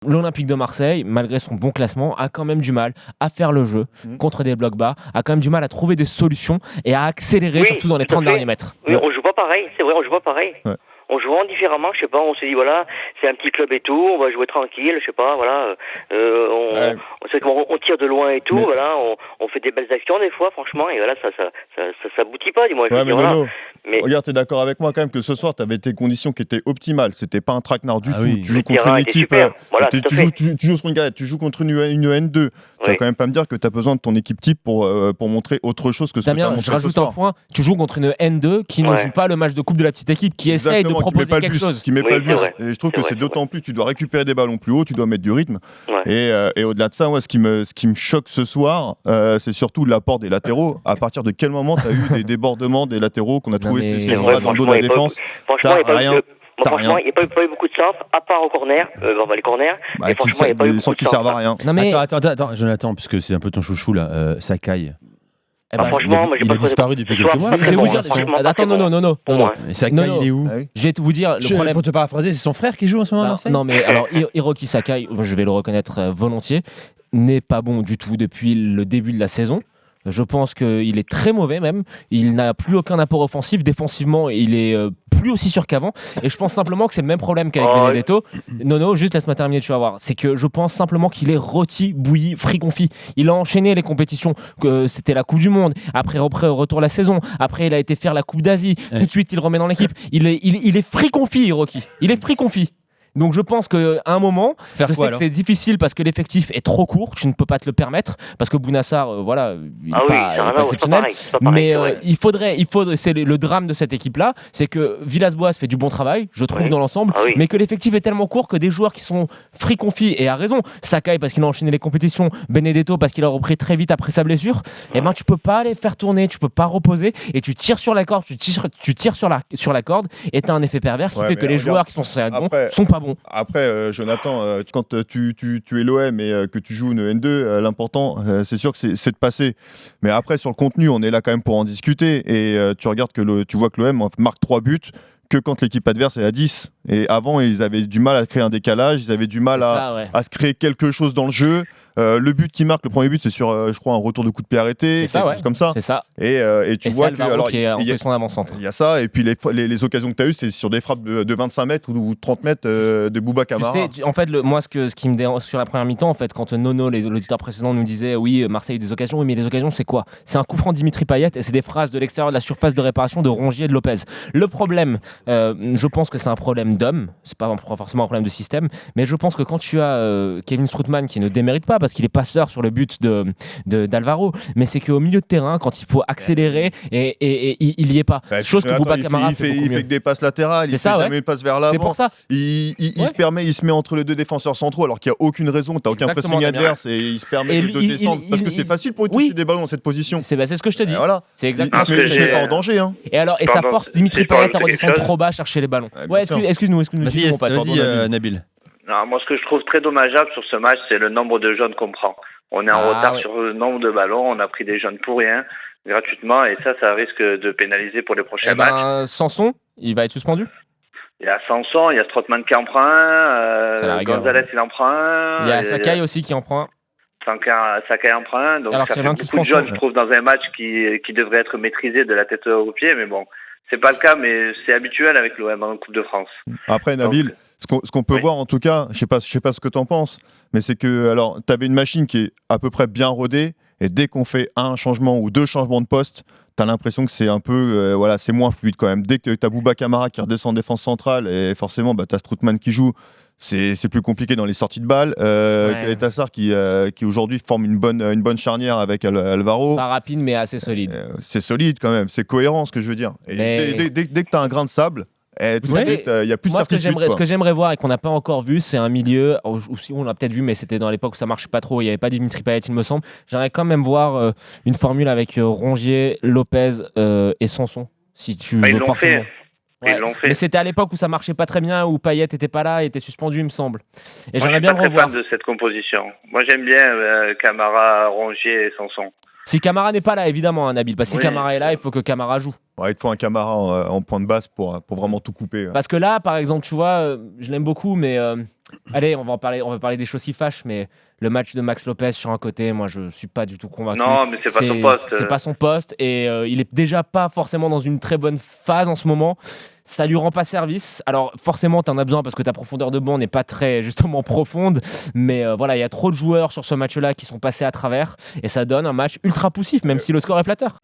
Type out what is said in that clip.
L'Olympique de Marseille, malgré son bon classement, a quand même du mal à faire le jeu contre des blocs bas, a quand même du mal à trouver des solutions et à accélérer, surtout dans les 30 derniers mètres. Oui, on joue pas pareil, c'est vrai, on joue pas pareil. Ouais. On joue différemment, je sais pas, on se dit voilà, c'est un petit club et tout, on va jouer tranquille, je sais pas, voilà, on tire de loin et tout, voilà, on fait des belles actions des fois, franchement, et voilà, ça aboutit pas, dis-moi. Ouais, mais Nono, regarde, t'es d'accord avec moi quand même que ce soir, t'avais tes conditions qui étaient optimales, c'était pas un traquenard du tout. Oui. Tu joues contre une équipe, tu joues sur une galette, tu joues contre une N2. Tu vas quand même pas me dire que t'as besoin de ton équipe type pour montrer autre chose que ce que t'as montré je rajoute un point, tu joues contre une N2 qui ne joue pas le match de coupe de la petite équipe, qui essaye de proposer quelque chose. Qui met pas le bus. Et je trouve que c'est d'autant plus, tu dois récupérer des ballons plus haut, tu dois mettre du rythme. Et au-delà de ça, ce qui me choque ce soir, c'est surtout l'apport des latéraux. À partir de quel moment tu as eu des débordements des latéraux qu'on a trouvé ces gens-là dans le dos de la défense? Franchement, il n'y a pas eu beaucoup de centres, à part au corner, les corners. Franchement, il n'y a pas eu beaucoup de centres qui servent à rien. Non, mais... Attends, Jonathan, puisque c'est un peu ton chouchou là, Sakai. Franchement, il a disparu depuis quelques mois. Je vais vous dire. Attends, non. Sakai, il est où? Je vais vous dire le problème. Pour te paraphraser, c'est son frère qui joue en ce moment à Marseille? Non, mais alors, Hiroki Sakai, je vais le reconnaître volontiers, n'est pas bon du tout depuis le début de la saison. Je pense qu'il est très mauvais même. Il n'a plus aucun apport offensif. Défensivement, il est plus aussi sûr qu'avant. Et je pense simplement que c'est le même problème qu'avec Benedetto. Non, juste laisse-moi terminer, tu vas voir. C'est que je pense simplement qu'il est rôti, bouilli, frit confit. Il a enchaîné les compétitions. C'était la Coupe du Monde. Après, retour à la saison. Après, il a été faire la Coupe d'Asie. Tout de suite, il remet dans l'équipe. Il est frit confit, Hiroki. Il est frit confit. Donc je pense qu'à un moment, je sais que c'est difficile parce que l'effectif est trop court, tu ne peux pas te le permettre, parce que Bounassar, il n'est pas exceptionnel. Mais il faudrait, c'est le drame de cette équipe-là, c'est que Villas-Boas fait du bon travail, je trouve, dans l'ensemble, mais que l'effectif est tellement court que des joueurs qui sont free confis, et à raison, Sakai parce qu'il a enchaîné les compétitions, Benedetto parce qu'il a repris très vite après sa blessure, et ben tu peux pas les faire tourner, tu peux pas reposer, et tu tires sur la corde, tu tires sur la corde, et tu as un effet pervers qui fait que les joueurs qui sont sont pas bon. Après, Jonathan, quand tu es l'OM et que tu joues une N2, l'important, c'est sûr que c'est de passer. Mais après, sur le contenu, on est là quand même pour en discuter. Et tu regardes tu vois que l'OM marque 3 buts que quand l'équipe adverse est à 10. Et avant, ils avaient du mal à créer un décalage, ils avaient du mal à se créer quelque chose dans le jeu. Le but qui marque, le premier but, c'est sur, je crois, un retour de coup de pied arrêté, quelque chose comme ça. C'est ça. Et tu vois que alors il y a son avant-centre. Il y a ça, et puis les occasions que tu as eues, c'est sur des frappes de 25 mètres ou 30 mètres de Bouba Camara. Tu sais, en fait, moi, ce qui me dérange sur la première mi-temps, en fait, quand Nono, l'auditeur précédent, nous disait oui, Marseille a eu des occasions, oui, mais les occasions, c'est quoi? C'est un coup franc de Dimitri Payet et c'est des phrases de l'extérieur de la surface de réparation de Rongier et de Lopez. Le problème, je pense que c'est un problème d'homme, c'est pas forcément un problème de système, mais je pense que quand tu as Kevin Strootman qui ne démérite pas parce qu'il est passeur sur le but d'Alvaro, mais c'est qu'au milieu de terrain, quand il faut accélérer, et il y est pas. Chose que Bouba Camara fait beaucoup mieux. Il fait que des passes latérales, il fait jamais une passe vers l'avant. C'est pour ça. Il se met entre les deux défenseurs centraux alors qu'il n'y a aucune raison, tu n'as aucun pressing adverse et il se permet de descendre parce que c'est facile pour lui toucher des ballons dans cette position. C'est ce que je te dis. Voilà. C'est exactement il se met pas en danger. Hein. Et ça force Dimitri Payet à redescendre trop bas chercher les ballons. Excuse-nous. Vas-y, Nabil. Non, moi, ce que je trouve très dommageable sur ce match, c'est le nombre de jaunes qu'on prend. On est en retard sur le nombre de ballons, on a pris des jaunes pour rien, gratuitement, et ça risque de pénaliser pour les prochains matchs. Sanson, il va être suspendu? Il y a Sanson, il y a Strootman qui en prend un, Gonzalez il en prend un. Il y a Sakai aussi qui en prend un. Sakai en prend un, donc alors ça fait beaucoup de jaunes, je trouve, dans un match qui devrait être maîtrisé de la tête aux pieds, mais bon. C'est pas le cas, mais c'est habituel avec l'OM en Coupe de France. Après, Nabil, ce qu'on peut voir en tout cas, je sais pas ce que tu en penses, mais c'est que alors tu avais une machine qui est à peu près bien rodée, et dès qu'on fait un changement ou deux changements de poste, tu as l'impression que c'est un peu, c'est moins fluide quand même. Dès que tu as Bouba Camara qui redescend en défense centrale, et forcément, tu as Strootman qui joue, c'est plus compliqué dans les sorties de balles. Les Tassar qui aujourd'hui forme une bonne charnière avec Alvaro. Pas rapide, mais assez solide. C'est solide quand même, c'est cohérent ce que je veux dire. Et dès que tu as un grain de sable, il n'y a plus de certitude. Ce que j'aimerais voir et qu'on n'a pas encore vu, c'est un milieu, ou si on l'a peut-être vu, mais c'était dans l'époque où ça marchait pas trop, il n'y avait pas Dimitri Payet, il me semble. J'aimerais quand même voir une formule avec Rongier, Lopez et Sanson. Si tu veux forcément. Ils l'ont fait. Mais c'était à l'époque où ça marchait pas très bien, où Payet était pas là, et était suspendu, il me semble. Et j'aimerais bien le revoir. Je suis pas très fan de cette composition. Moi, j'aime bien Camara, Rongier et Sanson. Si Camara n'est pas là, évidemment, Nabil. Parce que si Camara est là, il faut que Camara joue. Il te faut un Camara en point de basse pour vraiment tout couper. Parce que là, par exemple, tu vois, je l'aime beaucoup, mais allez, on va parler des choses qui fâchent, mais le match de Max Lopez sur un côté, moi, je suis pas du tout convaincu. Non, mais c'est pas son poste. C'est pas son poste, et il est déjà pas forcément dans une très bonne phase en ce moment. Ça lui rend pas service. Alors forcément, tu en as besoin parce que ta profondeur de banc n'est pas très justement profonde. Mais voilà, il y a trop de joueurs sur ce match-là qui sont passés à travers et ça donne un match ultra poussif, même si le score est flatteur.